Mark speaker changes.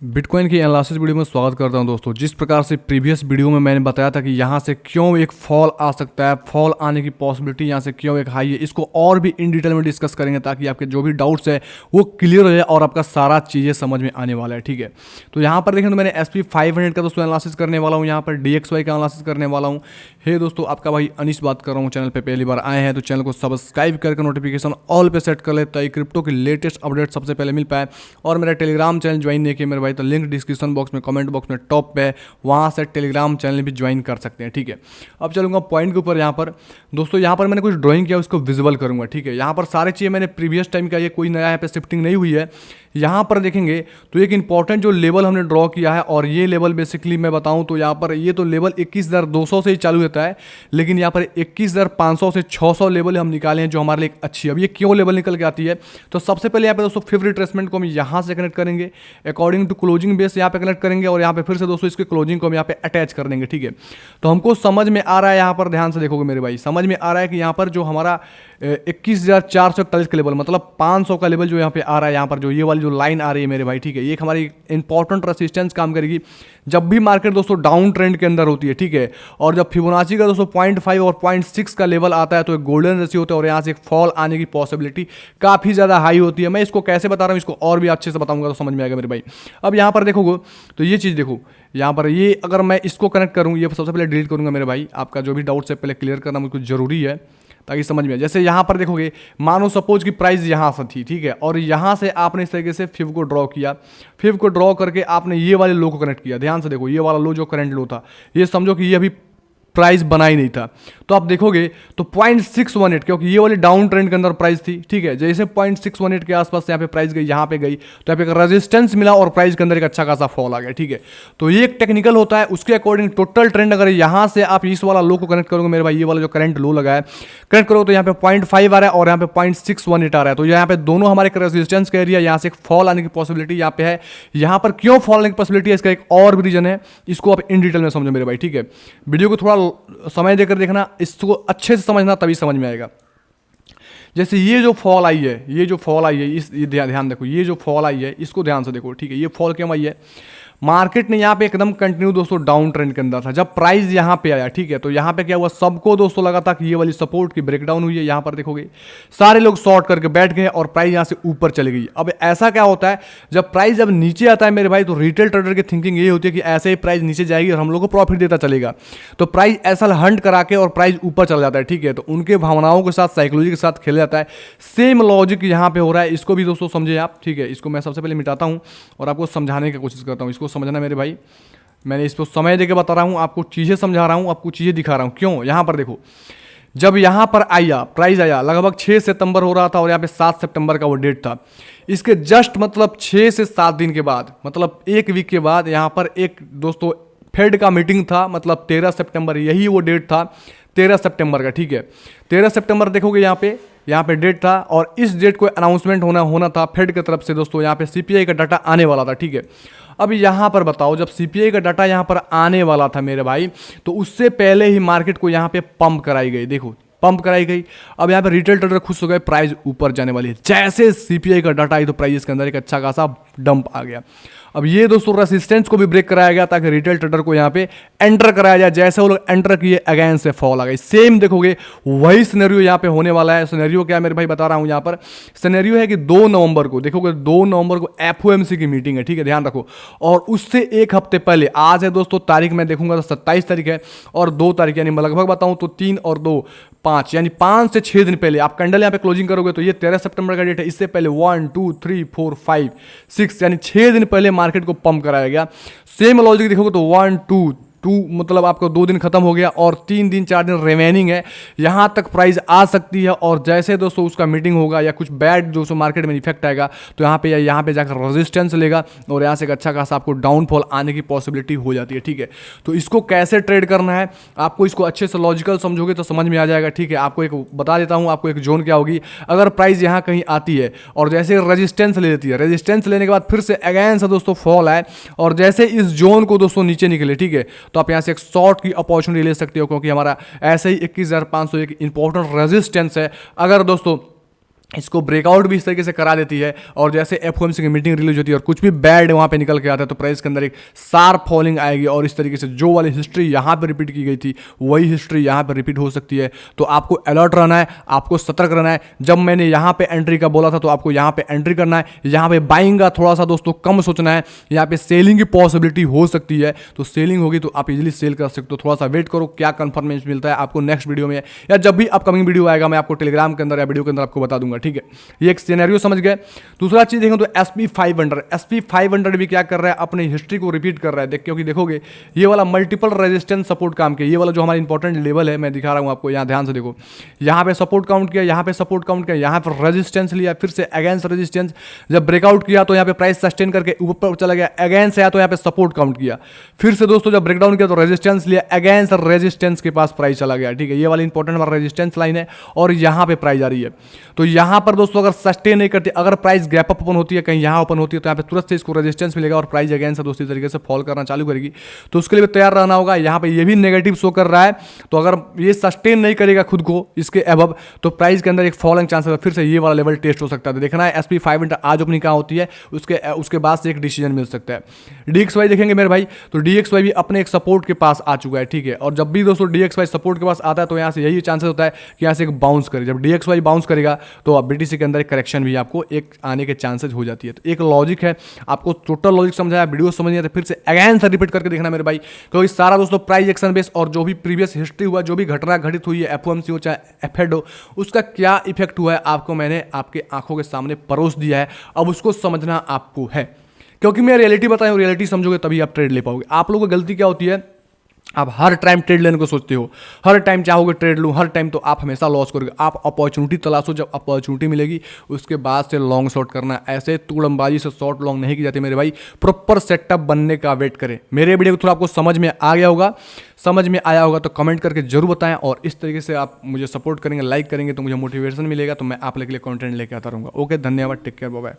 Speaker 1: Bitcoin की analysis video में स्वागत करता हूं दोस्तों। जिस प्रकार से प्रीवियस वीडियो में मैंने बताया था कि यहां से क्यों एक फॉल आ सकता है, फॉल आने की पॉसिबिलिटी यहां से क्यों एक हाई है, इसको और भी इन डिटेल में डिस्कस करेंगे ताकि आपके जो भी डाउट्स है वो क्लियर हो जाए और आपका सारा चीज़ें समझ में आने वाला है। ठीक है, तो यहाँ पर देखें तो मैंने SP500 का दोस्तों एनालिसिस करने वाला हूँ, यहाँ पर DXY का एनालिसिस करने वाला हूँ। हे दोस्तों, आपका भाई अनीश बात कर रहा हूँ। चैनल पर पहली बार आए हैं तो चैनल को सब्सक्राइब करके नोटिफिकेशन ऑल पे सेट कर ले ताकि क्रिप्टो की लेटेस्ट अपडेट सबसे पहले मिल पाए। और मेरा टेलीग्राम चैनल ज्वाइन नहीं किया मेरे भाई तो लिंक डिस्क्रिप्शन बॉक्स में, कमेंट बॉक्स में टॉप पे है, वहाँ से टेलीग्राम चैनल भी ज्वाइन कर सकते हैं। ठीक है, अब चलूँगा पॉइंट के ऊपर। यहाँ पर दोस्तों यहाँ पर मैंने कुछ ड्राइंग किया, उसको विजुअल करूँगा। ठीक है, यहाँ पर सारे चीज़ें मैंने प्रीवियस टाइम का, ये कोई नया यहाँ पे शिफ्टिंग नहीं हुई है। यहाँ पर देखेंगे तो एक इंपॉर्टेंट जो लेवल हमने ड्रॉ किया है, और ये लेवल बेसिकली मैं बताऊँ तो यहाँ पर ये तो लेवल 21,200 से ही चालू होता है, लेकिन यहाँ पर 21,500 से 600 लेवल हम निकाले हैं जो हमारे लिए अच्छी है। अब ये क्यों लेवल निकल के आती है, तो सबसे पहले यहाँ पे दोस्तों फिफ्थ रिट्रेसमेंट को हम यहाँ से कनेक्ट करेंगे, अकॉर्डिंग टू क्लोजिंग बेस यहाँ पे कनेक्ट करेंगे, और यहाँ पे फिर से दोस्तों इसके क्लोजिंग को हम यहाँ पे अटैच कर देंगे। ठीक है, तो हमको समझ में आ रहा है, यहाँ पर ध्यान से देखोगे मेरे भाई, समझ में आ रहा है कि यहाँ पर जो हमारा 21,441 का लेवल, मतलब 500 का लेवल जो यहाँ पे आ रहा है, यहाँ पर जो ये वाली जो लाइन आ रही है मेरे भाई, ठीक है, ये एक हमारी इंपॉर्टेंट रेसिस्टेंस काम करेगी जब भी मार्केट दोस्तों डाउन ट्रेंड के अंदर होती है। ठीक है, और जब फिबोनाची का दोस्तों 0.5 और 0.6 का लेवल आता है तो एक गोल्डन रेशियो होता है, और यहाँ से एक फॉल आने की पॉसिबिलिटी काफ़ी ज़्यादा हाई होती है। मैं इसको कैसे बता रहा हूँ, इसको और भी अच्छे से बताऊंगा तो समझ में आएगा मेरे भाई। अब यहाँ पर देखोगे तो ये चीज़ देखो, यहाँ पर ये अगर मैं इसको कनेक्ट करूँ, ये सबसे पहले डिलीट करूँगा मेरे भाई। आपका जो भी डाउट्स है पहले क्लियर करना मुझको जरूरी है ताकि समझ में आए। जैसे यहाँ पर देखोगे, मानो सपोज की प्राइस यहाँ से थी, ठीक है, और यहाँ से आपने इस तरीके से फिव को ड्रॉ किया, फिव को ड्रॉ करके आपने ये वाले लो को कनेक्ट किया। ध्यान से देखो, ये वाला लो जो करंट लो था, ये समझो कि ये अभी प्राइस बना ही नहीं था, तो आप देखोगे तो 0.618, क्योंकि ये वाली डाउन ट्रेंड के अंदर प्राइस थी। ठीक है, जैसे 0.618 के आसपास यहाँ पे प्राइस गई, यहाँ पे गई, तो यहाँ पे एक रेजिस्टेंस मिला और प्राइस के अंदर एक अच्छा खासा फॉल आ गया। ठीक है, तो ये एक टेक्निकल होता है, उसके अकॉर्डिंग टोटल ट्रेंड अगर यहाँ से आप इस वाला लो को कनेक्ट करोगे मेरे भाई, ये वाला जो करंट लो लगा है कनेक्ट करोगे तो यहाँ पे 0.5 आ रहा है और यहाँ पे 0.618 आ रहा है, तो यहाँ पे दोनों हमारे रेजिस्टेंस का एरिया, यहाँ से एक फॉल आने की पॉसिबिलिटी यहाँ पे है। यहाँ पर क्यों फॉल आने की पॉसिबिलिटी है, इसका एक और भी रीजन है, इसको आप इन डिटेल में समझो मेरे भाई। ठीक है, वीडियो को थोड़ा समय देकर देखना, इसको अच्छे से समझना, तभी समझ में आएगा। जैसे ये जो फॉल आई है, ये जो फॉल आई है, ये ध्यान देखो, ये जो फॉल आई है इसको ध्यान से देखो। ठीक है, ये फॉल क्यों आई है, मार्केट ने यहाँ पे एकदम कंटिन्यू दोस्तों डाउन ट्रेंड के अंदर था, जब प्राइस यहाँ पे आया, ठीक है, तो यहाँ पे क्या हुआ, सबको दोस्तों लगा था कि ये वाली सपोर्ट की ब्रेकडाउन हुई है। यहाँ पर देखोगे सारे लोग शॉर्ट करके बैठ गए और प्राइस यहाँ से ऊपर चली गई। अब ऐसा क्या होता है, जब प्राइस जब नीचे आता है मेरे भाई, तो रिटेल ट्रेडर की थिंकिंग ये होती है कि ऐसे ही प्राइस नीचे जाएगी और हम लोग को प्रॉफिट देता चलेगा, तो प्राइस ऐसा हंट करा के और प्राइस ऊपर चला जाता है। ठीक है, तो उनके भावनाओं के साथ, साइकोलॉजी के साथ खेला जाता है। सेम लॉजिक यहाँ पे हो रहा है, इसको भी दोस्तों समझे आप। ठीक है, इसको मैं सबसे पहले मिटाता हूँ और आपको समझाने की कोशिश करता हूँ, इसको समझना मेरे भाई। मैंने इसको समय देके बता रहा हूँ, आपको चीज़ें समझा रहा हूँ, आपको चीज़ें दिखा रहा हूँ। क्यों, यहाँ पर देखो, जब यहाँ पर आया प्राइस आया, लगभग 6 सितंबर हो रहा था और यहाँ पे 7 सितंबर का वो डेट था। इसके जस्ट मतलब 6 से 7 दिन के बाद, मतलब एक वीक के बाद, यहाँ पर एक दोस्तों फेड का मीटिंग था, मतलब 13 सितंबर, यही वो डेट था 13 सितंबर का। ठीक है, 13 सितंबर देखोगे यहाँ पे डेट था, और इस डेट को अनाउंसमेंट होना था फेड की तरफ से दोस्तों। यहाँ पे CPI का डाटा आने वाला था। ठीक है, अब यहाँ पर बताओ, जब CPI का डाटा यहाँ पर आने वाला था मेरे भाई, तो उससे पहले ही मार्केट को यहाँ पे पंप कराई गई। देखो, पंप कराई गई। अब यहाँ पे रिटेल ट्रेडर खुश हो गए, प्राइस ऊपर जाने वाली है। जैसे CPI का डाटा आई तो प्राइस के अंदर एक अच्छा खासा डंप आ गया। अब ये दोस्तों रेसिस्टेंस को भी ब्रेक कराया गया ताकि रिटेल ट्रेडर को यहाँ पे एंटर कराया जाए। जैसे वो लोग एंटर किए, अगेन से फॉल आ गई। सेम देखोगे वही सिनेरियो यहाँ पे होने वाला है। सिनेरियो क्या है मेरे भाई, बता रहा हूँ। यहाँ पर सिनेरियो है कि 2 नवंबर को देखोगे, 2 नवंबर को FOMC की मीटिंग है। ठीक है, ध्यान रखो। और उससे एक हफ्ते पहले, आज है दोस्तों तारीख मैं देखूंगा तो 27 तारीख है, और 2 तारीख यानी लगभग बताऊँ तो 3 और 2 5, यानी 5 से 6 दिन पहले आप कैंडल यहाँ पे क्लोजिंग करोगे तो ये 13 सितंबर का डेट है। इससे पहले 1 2 3 4 5 6 यानी 6 दिन पहले मार्केट को पंप कराया गया। सेम लॉजिक देखोगे तो 1 2 2 मतलब आपको 2 दिन खत्म हो गया और 3 दिन 4 दिन रिमेनिंग है। यहाँ तक प्राइस आ सकती है, और जैसे दोस्तों उसका मीटिंग होगा या कुछ बैड दोस्तों मार्केट में इफेक्ट आएगा तो यहाँ पे जाकर रेजिस्टेंस लेगा और यहाँ से एक अच्छा खासा आपको डाउनफॉल आने की पॉसिबिलिटी हो जाती है। ठीक है, तो इसको कैसे ट्रेड करना है, आपको इसको अच्छे से लॉजिकल समझोगे तो समझ में आ जाएगा। ठीक है, आपको एक बता देता हूँ, आपको एक जोन क्या होगी। अगर प्राइस यहाँ कहीं आती है और जैसे रेजिस्टेंस ले लेती है, रेजिस्टेंस लेने के बाद फिर से अगेन से दोस्तों फॉल आए और जैसे इस जोन को दोस्तों नीचे निकले, ठीक है, तो आप यहाँ से एक शॉर्ट की अपॉर्चुनिटी ले सकते हो, क्योंकि हमारा ऐसे ही 21,500 एक इंपॉर्टेंट रेजिस्टेंस है। अगर दोस्तों इसको ब्रेकआउट भी इस तरीके से करा देती है, और जैसे एफओएमसी की मीटिंग रिलीज होती है और कुछ भी बैड वहाँ पे निकल के आता है तो प्राइस के अंदर एक शार्प फॉलिंग आएगी, और इस तरीके से जो वाली हिस्ट्री यहाँ पे रिपीट की गई थी वही हिस्ट्री यहाँ पे रिपीट हो सकती है। तो आपको अलर्ट रहना है, आपको सतर्क रहना है। जब मैंने यहाँ पे एंट्री का बोला था तो आपको यहाँ पे एंट्री करना है। यहाँ पे बाइंग का थोड़ा सा दोस्तों कम सोचना है, यहाँ पे सेलिंग की पॉसिबिलिटी हो सकती है, तो सेलिंग होगी तो आप इजीली सेल कर सकते हो। थोड़ा सा वेट करो, क्या कंफर्मेशन मिलता है आपको नेक्स्ट वीडियो में, या जब भी अपकमिंग वीडियो आएगा मैं आपको टेलीग्राम के अंदर या वीडियो के अंदर आपको बता दूंगा, ठीक है। ये एक सिनेरियो समझ गए। दूसरा चीज देखें तो SP500 भी क्या कर रहा है, अपनी हिस्ट्री को रिपीट कर रहा है। क्योंकि देखोगे ये वाला मल्टीपल रेजिस्टेंस सपोर्ट काम किया, ये वाला जो हमारा इंपॉर्टेंट लेवल है मैं दिखा रहा हूं आपको, यहाँ ध्यान से देखो, यहाँ पे सपोर्ट काउंट किया, यहाँ पे सपोर्ट काउंट किया, यहाँ पर रेजिस्टेंस लिया, फिर से अगेंस्ट रेजिस्टेंस, जब ब्रेकआउट किया तो यहाँ पे प्राइस सस्टेन करके ऊपर चला गया, अगेंस्ट आया तो यहाँ पे सपोर्ट काउंट किया, फिर से दोस्तों जब ब्रेकडाउन किया तो रेजिस्टेंस लिया, अगेंस्ट रेजिस्टेंस के पास प्राइस चला गया, ठीक है। ये वाली इंपॉर्टेंट हमारा रेजिस्टेंस लाइन है और यहाँ पे प्राइस आ रही है। तो यहाँ पर दोस्तों अगर सस्टेन नहीं करती, अगर प्राइस गैप अप ओपन होती है, कहीं यहाँ ओपन होती है, तो यहाँ पे तुरंत से इसको रेजिस्टेंस मिलेगा और प्राइस अगेंस्ट से दोस्तों तरीके से फॉल करना चालू करेगी। तो उसके लिए भी तैयार रहना होगा। यहाँ पे ये भी नेगेटिव शो कर रहा है, तो अगर ये सस्टेन नहीं करेगा खुद को इसके अबव, तो प्राइस के अंदर एक फॉलिंग चांसेस है, फिर से ये वाला लेवल टेस्ट हो सकता है। तो देखना है SP500 आज ओपनिंग कहाँ होती है, उसके बाद से एक डिसीजन मिल सकता है। DXY देखेंगे मेरे भाई, तो DXY भी अपने एक सपोर्ट के पास आ चुका है, ठीक है। और जब भी दोस्तों DXY सपोर्ट के पास आता है तो यहाँ से यही चांसेस होता है कि यहाँ से एक बाउंस करे। जब DXY बाउंस करेगा तो BTC के अंदर एक करेक्शन भी आपको एक आने के चांसेस हो जाती है। तो एक लॉजिक है, आपको टोटल लॉजिक समझाया, वीडियो समझ तो फिर से अगेन से रिपीट करके देखना मेरे भाई, क्योंकि सारा दोस्तों प्राइस एक्शन बेस और जो भी प्रीवियस हिस्ट्री हुआ, जो भी घटना घटित हुई है, FOMC हो चाहे FED हो, उसका क्या इफेक्ट हुआ है आपको मैंने आपके आंखों के सामने परोस दिया है। अब उसको समझना आपको है, क्योंकि मैं रियलिटी बताऊं, रियलिटी समझोगे तभी आप ट्रेड ले पाओगे। आप लोगों की गलती क्या होती है, आप हर टाइम ट्रेड लेने को सोचते हो, हर टाइम चाहोगे ट्रेड लूँ हर टाइम, तो आप हमेशा लॉस करोगे। आप अपॉर्चुनिटी तलाशो, जब अपॉर्चुनिटी मिलेगी उसके बाद से लॉन्ग शॉर्ट करना। ऐसे तुड़मबाजी से शॉर्ट लॉन्ग नहीं की जाती मेरे भाई, प्रॉपर सेटअप बनने का वेट करें। मेरे वीडियो को थोड़ा आपको समझ में आ गया होगा, समझ में आया होगा तो कमेंट करके जरूर बताएं, और इस तरीके से आप मुझे सपोर्ट करेंगे, लाइक करेंगे तो मुझे मोटिवेशन मिलेगा, तो मैं आप लोगों के लिए कंटेंट लेके आता रहूँगा। ओके, धन्यवाद, टेक केयर, बाय बाय।